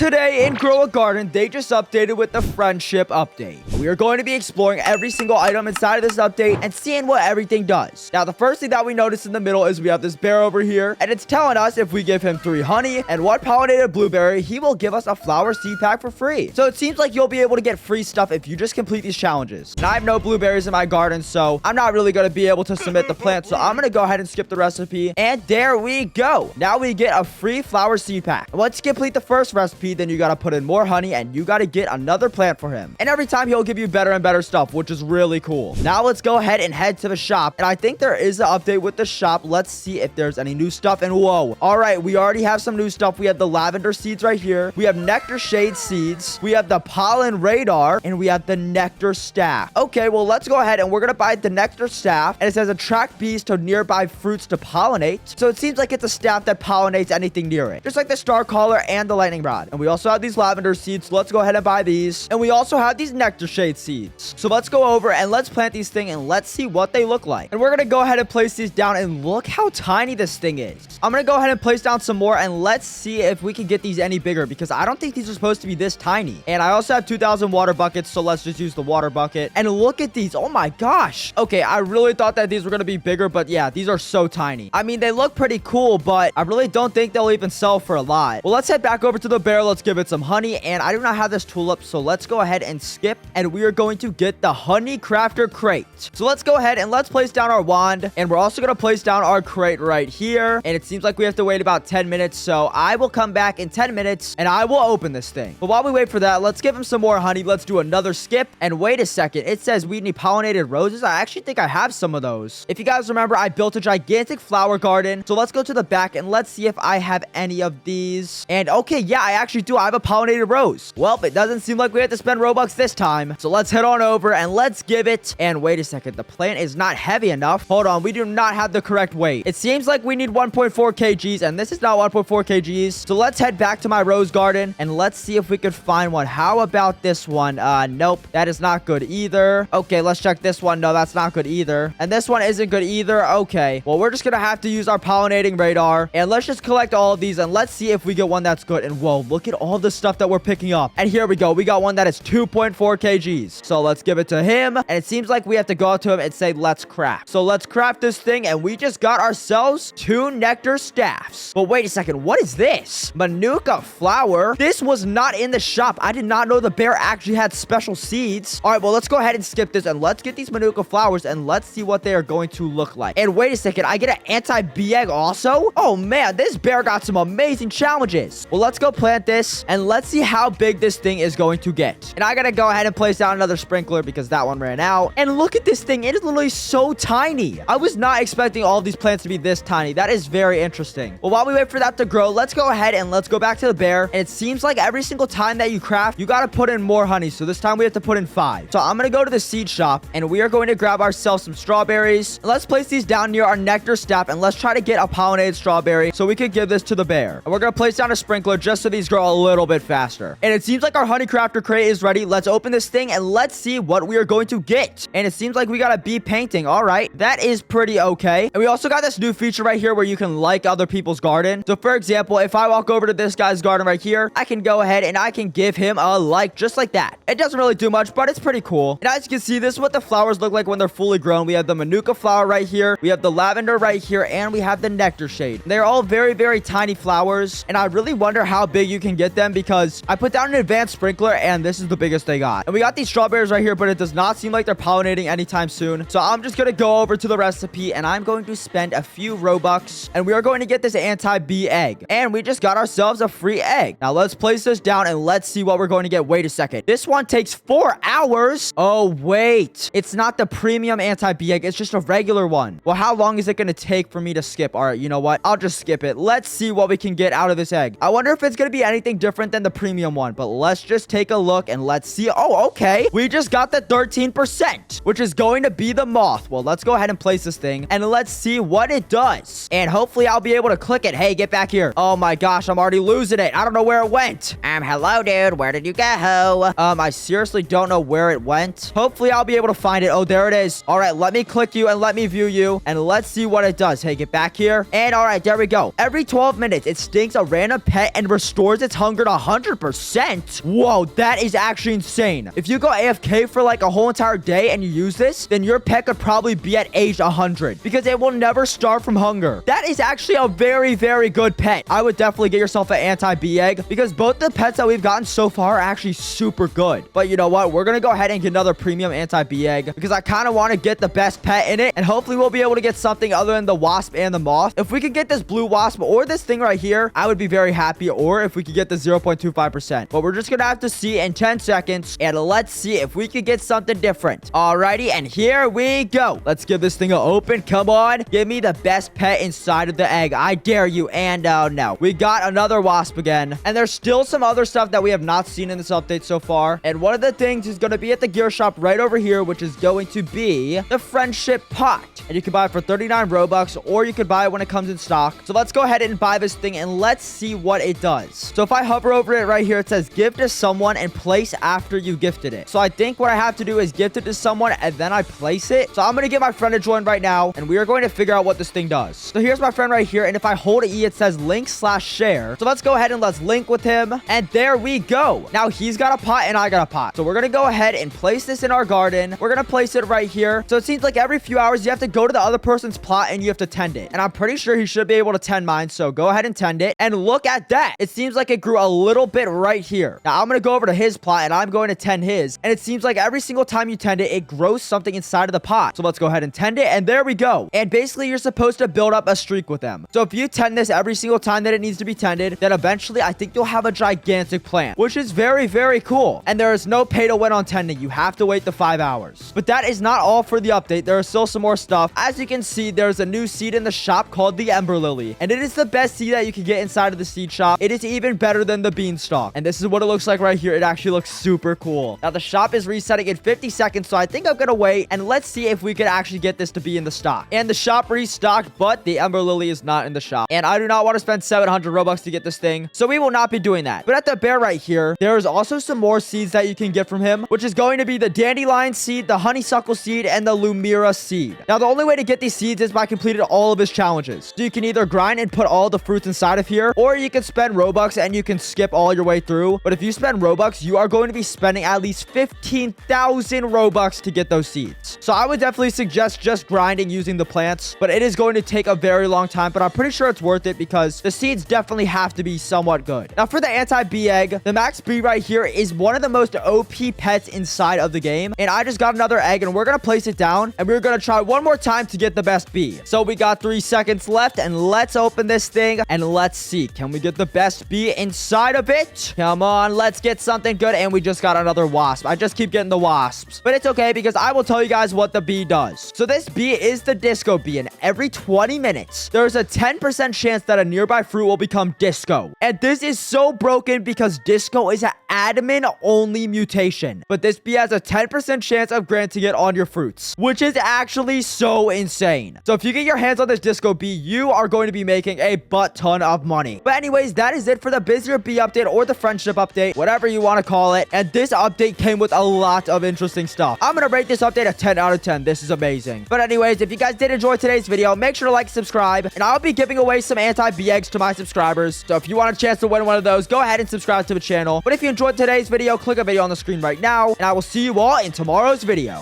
today in Grow a Garden, they just updated with the friendship update. We are going to be exploring every single item inside of this update and seeing what everything does. Now, the first thing that we notice in the middle is we have this bear over here, and it's telling us if we give him 3 honey and 1 pollinated blueberry, he will give us a flower seed pack for free. So it seems like you'll be able to get free stuff if you just complete these challenges. And I have no blueberries in my garden, so I'm not really going to be able to submit the plant, so I'm going to go ahead and skip the recipe. And there we go. Now we get a free flower seed pack. Once you complete the first recipe, then you got to put in more honey and you got to get another plant for him. And every time he'll give you better and better stuff, which is really cool. Now let's go ahead and head to the shop. And I think there is an update with the shop. Let's see if there's any new stuff. And whoa. All right, we already have some new stuff. We have the lavender seeds right here. We have nectar shade seeds. We have the pollen radar. And we have the nectar staff. Okay, well, let's go ahead and we're going to buy the nectar staff. And it says attract bees to nearby fruits to pollinate. So it seems like it's a staff that pollinates anything near it. Just like the star collar and the lightning rod. And we also have these lavender seeds. So let's go ahead and buy these. And we also have these nectar shade seeds. So let's go over and let's plant these things and let's see what they look like. And we're going to go ahead and place these down and look how tiny this thing is. I'm going to go ahead and place down some more and let's see if we can get these any bigger because I don't think these are supposed to be this tiny. And I also have 2,000 water buckets. So let's just use the water bucket. And look at these. Oh my gosh. Okay, I really thought that these were going to be bigger, but yeah, these are so tiny. I mean, they look pretty cool, but I really don't think they'll even sell for a lot. Well, let's head back over to the bear. Let's give it some honey. And I do not have this tulip, so let's go ahead and skip. And we are going to get the honey crafter crate. So let's go ahead and let's place down our wand. And we're also going to place down our crate right here. And it seems like we have to wait about 10 minutes. So I will come back in 10 minutes and I will open this thing. But while we wait for that, let's give him some more honey. Let's do another skip. And wait a second. It says we need pollinated roses. I actually think I have some of those. If you guys remember, I built a gigantic flower garden. So let's go to the back and let's see if I have any of these. And okay, yeah, I actually do. I have a pollinated rose. Well, it doesn't seem like we have to spend Robux this time. So let's head on over and let's give it. And wait a second. The plant is not heavy enough. Hold on. We do not have the correct weight. It seems like we need 1.4 kgs and this is not 1.4 kgs. So let's head back to my rose garden and let's see if we could find one. How about this one? Nope. That is not good either. Okay, let's check this one. No, that's not good either. And this one isn't good either. Okay. Well, we're just gonna have to use our pollinating radar and let's just collect all of these and let's see if we get one that's good. And whoa, look at all the stuff that we're picking up. And here we go. We got one that is 2.4 kgs. So let's give it to him. And it seems like we have to go out to him and say, let's craft. So let's craft this thing. And we just got ourselves 2 nectar staffs. But wait a second. What is this? Manuka flower. This was not in the shop. I did not know the bear actually had special seeds. All right, well, let's go ahead and skip this and let's get these Manuka flowers and let's see what they are going to look like. And wait a second. I get an anti-bee egg also? Oh man, this bear got some amazing challenges. Well, let's go plant this and let's see how big this thing is going to get. And I gotta go ahead and place down another sprinkler because that one ran out. And look at this thing. It is literally so tiny. I was not expecting all these plants to be this tiny. That is very interesting. Well, while we wait for that to grow, let's go ahead and let's go back to the bear. And it seems like every single time that you craft, you gotta put in more honey. So this time we have to put in 5. So I'm gonna go to the seed shop and we are going to grab ourselves some strawberries. And let's place these down near our nectar staff and let's try to get a pollinated strawberry so we could give this to the bear. And we're gonna place down a sprinkler just so these grow a little bit faster. And it seems like our honey crafter crate is ready. Let's open this thing and let's see what we are going to get. And it seems like we got a bee painting. All right, that is pretty okay. And we also got this new feature right here where you can like other people's garden. So for example, if I walk over to this guy's garden right here, I can go ahead and I can give him a like just like that. It doesn't really do much, but it's pretty cool. And as you can see, this is what the flowers look like when they're fully grown. We have the Manuka flower right here. We have the lavender right here, and we have the nectar shade. They're all very, very tiny flowers, and I really wonder how big you can get them because I put down an advanced sprinkler, and this is the biggest they got. And we got these strawberries right here, but it does not seem like they're pollinating anytime soon. So I'm just gonna go over to the recipe, and I'm going to spend a few Robux, and we are going to get this anti-bee egg. And we just got ourselves a free egg. Now let's place this down, and let's see what we're going to get. Wait a second. This one takes 4 hours. Oh, wait. It's not the premium anti-bee egg. It's just a regular one. Well, how long is it going to take for me to skip? All right, you know what? I'll just skip it. Let's see what we can get out of this egg. I wonder if it's going to be anything different than the premium one, but let's just take a look and let's see. Oh, okay. We just got the 13%, which is going to be the moth. Well, let's go ahead and place this thing and let's see what it does. And hopefully I'll be able to click it. Hey, get back here. Oh my gosh, I'm already losing it. I don't know where it went. Hello, dude. Where did you go? I seriously don't know where it went. Hopefully I'll be able to find it. Oh, there it is. All right, let me click you and let me view you and let's see what it does. Hey, get back here. And all right, there we go. Every 12 minutes, it stings a random pet and restores its its hunger to 100%. Whoa, that is actually insane. If you go AFK for like a whole entire day and you use this, then your pet could probably be at age 100 because it will never starve from hunger. That is actually a very, very good pet. I would definitely get yourself an anti-bee egg because both the pets that we've gotten so far are actually super good. But you know what? We're going to go ahead and get another premium anti-bee egg because I kind of want to get the best pet in it, and hopefully we'll be able to get something other than the wasp and the moth. If we could get this blue wasp or this thing right here, I would be very happy, or if we could get the 0.25%. But we're just going to have to see in 10 seconds, and let's see if we could get something different. Alrighty, and here we go. Let's give this thing a open. Come on. Give me the best pet inside of the egg. I dare you. And no. We got another wasp again. And there's still some other stuff that we have not seen in this update so far. And one of the things is going to be at the gear shop right over here, which is going to be the friendship pot. And you can buy it for 39 Robux, or you could buy it when it comes in stock. So let's go ahead and buy this thing, and let's see what it does. So if I hover over it right here, it says give to someone and place after you gifted it. So I think what I have to do is gift it to someone, and then I place it. So I'm going to get my friend to join right now, and we are going to figure out what this thing does. So here's my friend right here, and if I hold E, it says link/share. So let's go ahead and let's link with him, and there we go. Now he's got a pot and I got a pot. So we're going to go ahead and place this in our garden. We're going to place it right here. So it seems like every few hours you have to go to the other person's plot and you have to tend it. And I'm pretty sure he should be able to tend mine. So go ahead and tend it. And look at that. It seems like it grew a little bit right here. Now I'm going to go over to his plot and I'm going to tend his. And it seems like every single time you tend it, it grows something inside of the pot. So let's go ahead and tend it. And there we go. And basically you're supposed to build up a streak with them. So if you tend this every single time that it needs to be tended, then eventually I think you'll have a gigantic plant, which is very, very cool. And there is no pay to win on tending. You have to wait the 5 hours. But that is not all for the update. There is still some more stuff. As you can see, there's a new seed in the shop called the Ember Lily. And it is the best seed that you can get inside of the seed shop. It is even better than the beanstalk. And this is what it looks like right here. It actually looks super cool. Now the shop is resetting in 50 seconds, so I think I'm gonna wait and let's see if we could actually get this to be in the stock. And the shop restocked, but the Ember Lily is not in the shop. And I do not want to spend 700 Robux to get this thing, so we will not be doing that. But at the bear right here, there is also some more seeds that you can get from him, which is going to be the dandelion seed, the honeysuckle seed, and the lumira seed. Now the only way to get these seeds is by completing all of his challenges. So you can either grind and put all the fruits inside of here, or you can spend Robux and you can skip all your way through. But if you spend Robux, you are going to be spending at least 15,000 Robux to get those seeds. So I would definitely suggest just grinding using the plants, but it is going to take a very long time, but I'm pretty sure it's worth it because the seeds definitely have to be somewhat good. Now for the anti-bee egg, the max bee right here is one of the most OP pets inside of the game. And I just got another egg and we're going to place it down and we're going to try one more time to get the best bee. So we got 3 seconds left and let's open this thing and let's see. Can we get the best bee inside of it? Come on, let's get something good. And we just got another wasp. I just keep getting the wasps, but it's okay because I will tell you guys what the bee does. So this bee is the disco bee, and every 20 minutes, there's a 10% chance that a nearby fruit will become disco. And this is so broken because disco is an admin only mutation, but this bee has a 10% chance of granting it on your fruits, which is actually so insane. So if you get your hands on this disco bee, you are going to be making a butt ton of money. But anyways, that is it for the busier bee update or the friendship update, whatever you want to call it. And this update came with a lot of interesting stuff. I'm going to rate this update a 10 out of 10. This is amazing. But anyways, if you guys did enjoy today's video, make sure to like, subscribe, and I'll be giving away some anti-bee eggs to my subscribers. So if you want a chance to win one of those, go ahead and subscribe to the channel. But if you enjoyed today's video, click a video on the screen right now, and I will see you all in tomorrow's video.